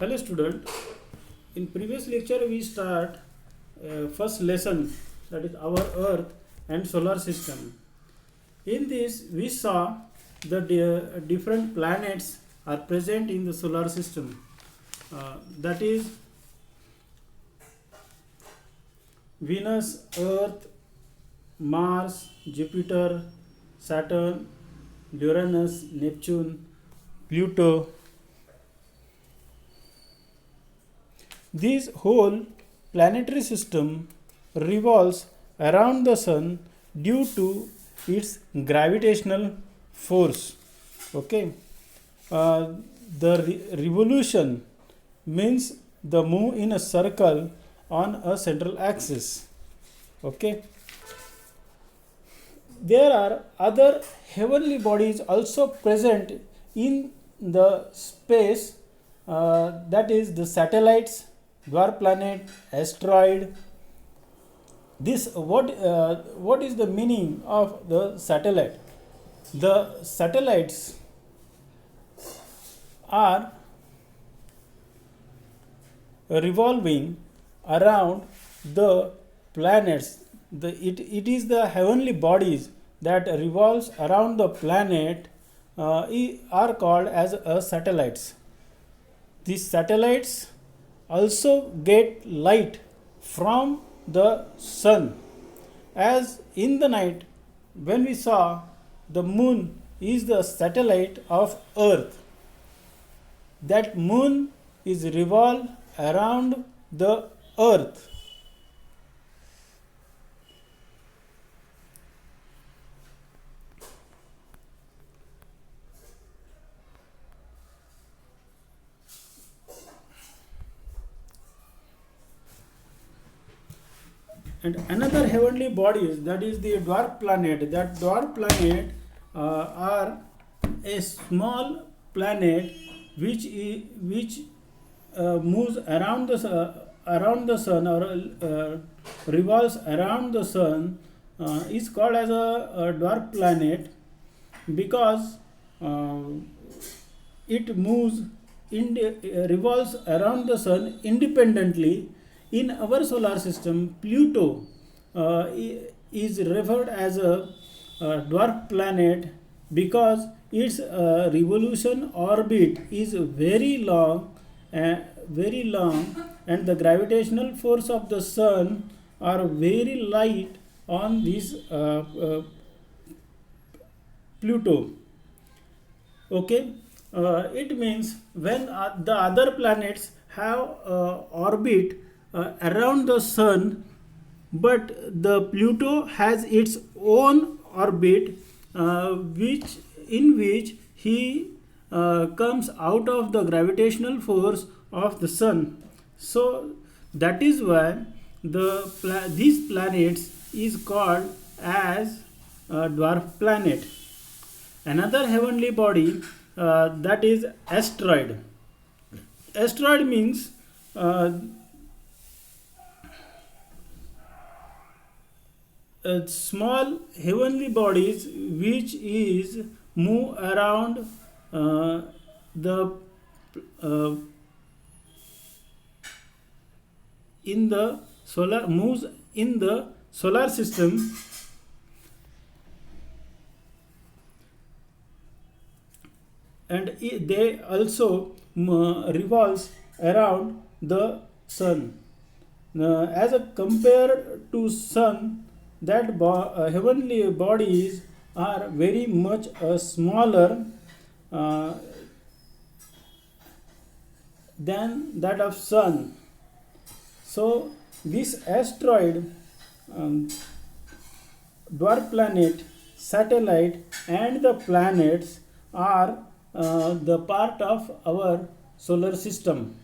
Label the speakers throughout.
Speaker 1: Hello student, in previous lecture we start first lesson, that is our earth and solar system. In this we saw the different planets are present in the solar system, that is Venus, Earth, Mars, Jupiter, Saturn, Uranus, Neptune, Pluto. This whole planetary system revolves around the sun due to its gravitational force. Okay, the revolution means the move in a circle on a central axis. Okay, there are other heavenly bodies also present in the space, that is the satellites, dwarf planet, asteroid. This what is the meaning of the satellite? The satellites are revolving around the planets. It is the heavenly bodies that revolves around the planet are called as satellites. These satellites also get light from the sun, as in the night when we saw the moon is the satellite of earth. That moon is revolved around the earth. And another heavenly bodies, that is the dwarf planet. That dwarf planet are a small planet which moves around the sun, or revolves around the sun, is called as a dwarf planet because it moves revolves around the sun independently. In our solar system, Pluto is referred as a dwarf planet because its revolution orbit is very long, and the gravitational force of the sun are very light on this Pluto. Okay, it means when the other planets have orbit around the sun, but the Pluto has its own orbit, which he comes out of the gravitational force of the sun. So that is why these planets is called as a dwarf planet. Another heavenly body, that is asteroid. Asteroid means small heavenly bodies which is move around the in the solar moves in the solar system, and they also revolves around the sun. As a compared to sun, that heavenly bodies are very much smaller than that of sun. So this asteroid, dwarf planet, satellite, and the planets are the part of our solar system.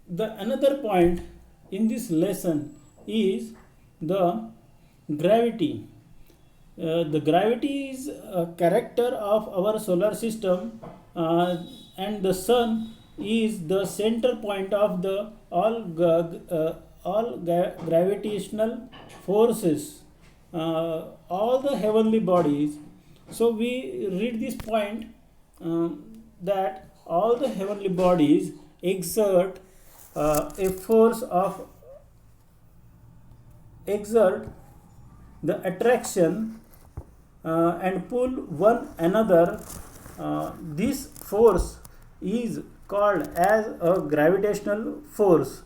Speaker 1: The another point in this lesson is the gravity. The gravity is a character of our solar system, and the sun is the center point of the all gravitational forces, all the heavenly bodies. So we read this point that all the heavenly bodies exert a force of exert the attraction and pull one another. This force is called as a gravitational force.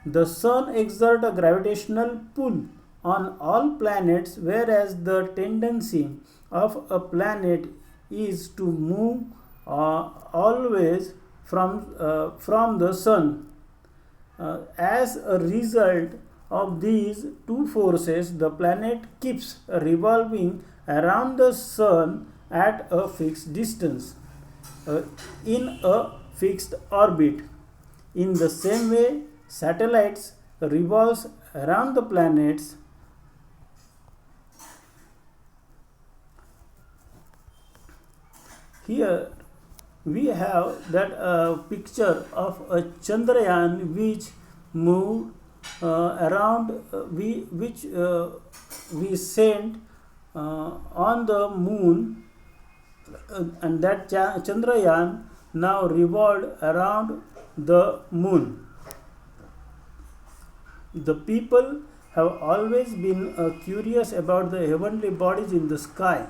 Speaker 1: The sun exerts a gravitational pull on all planets, whereas the tendency of a planet is to move always from the sun. As a result of these two forces, the planet keeps revolving around the sun at a fixed distance, in a fixed orbit. In the same way, satellites revolves around the planets. Here we have that picture of a Chandrayaan which moved around we sent on the moon, and that Chandrayaan now revolved around the moon. The people have always been curious about the heavenly bodies in the sky,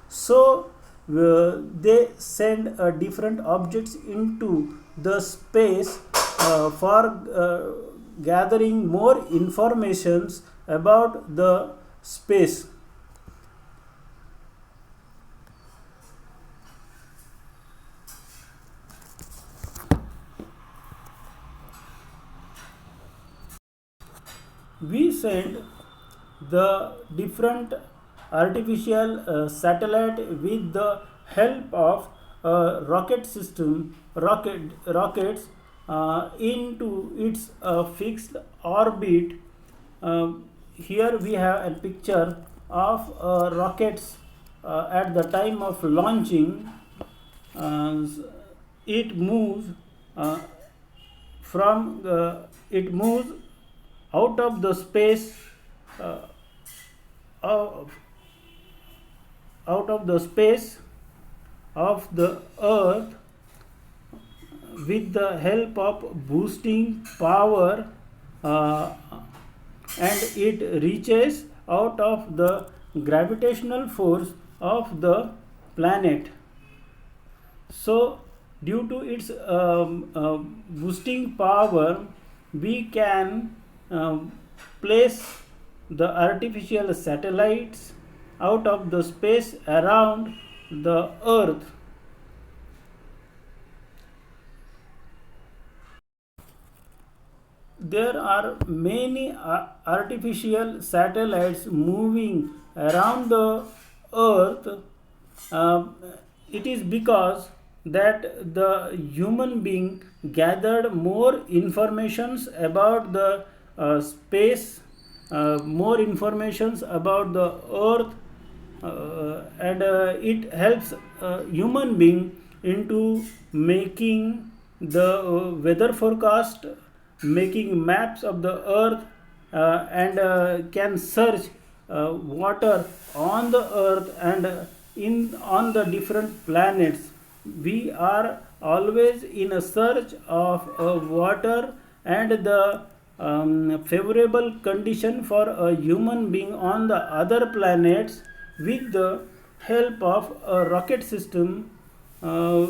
Speaker 1: so they send different objects into the space for gathering more informations about the space. We send the different artificial satellite with the help of rockets into its fixed orbit. Here we have a picture of rockets at the time of launching. uh, it moves it moves out of the space, uh, of out of the space of the earth with the help of boosting power, and it reaches out of the gravitational force of the planet. So due to its boosting power, we can place the artificial satellites out of the space around the earth. There are many artificial satellites moving around the earth. uh, it is because that the human being gathered more informations about the space, more informations about the earth, and it helps human being into making the weather forecast, making maps of the earth, and can search water on the earth and in on the different planets. We are always in a search of water and the favorable condition for a human being on the other planets with the help of a rocket system uh,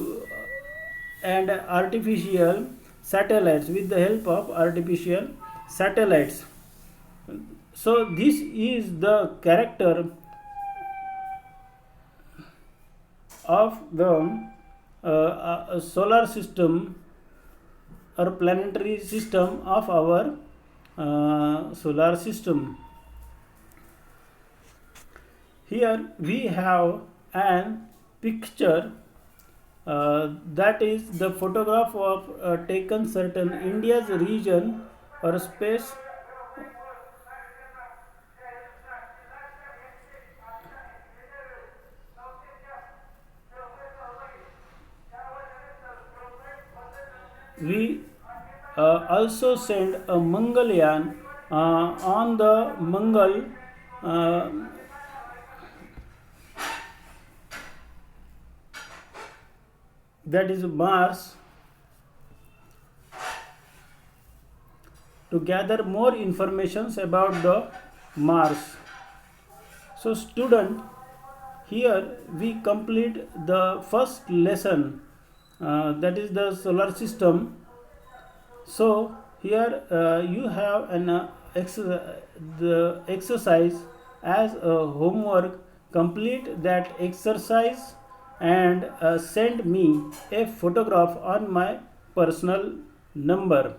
Speaker 1: and artificial satellites, with the help of artificial satellites. So this is the character of the solar system or planetary system of our solar system. Here we have an picture, that is the photograph of taken certain India's region or space. We also send a Mangalyaan on the Mangal. Uh, that is Mars, to gather more informations about the Mars. So student, here we complete the first lesson, that is the solar system. So here you have the exercise as a homework. Complete that exercise and send me a photograph on my personal number.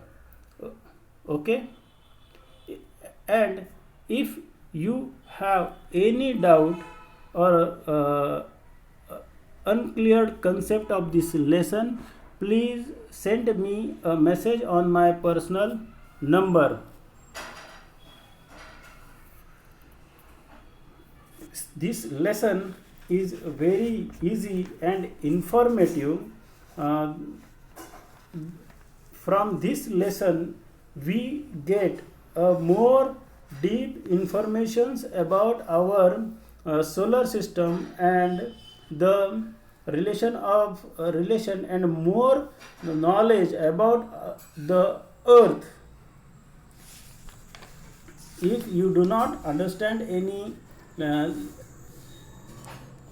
Speaker 1: Okay, and if you have any doubt or unclear concept of this lesson, please send me a message on my personal number. This lesson is very easy and informative. From this lesson we get more deep informations about our solar system and the relation and more knowledge about the earth. If you do not understand any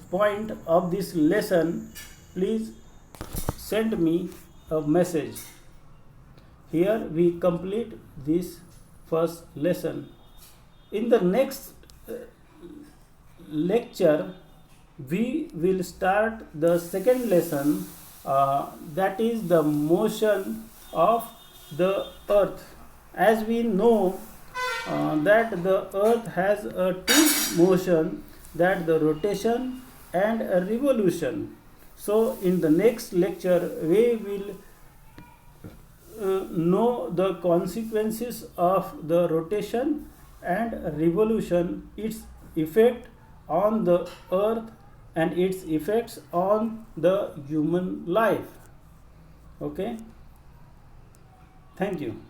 Speaker 1: point of this lesson, please send me a message. Here we complete this first lesson. In the next lecture we will start the second lesson, that is the motion of the earth. As we know that the earth has a two motion, that the rotation and a revolution. So in the next lecture we will know the consequences of the rotation and revolution, its effect on the earth and its effects on the human life. Okay, thank you.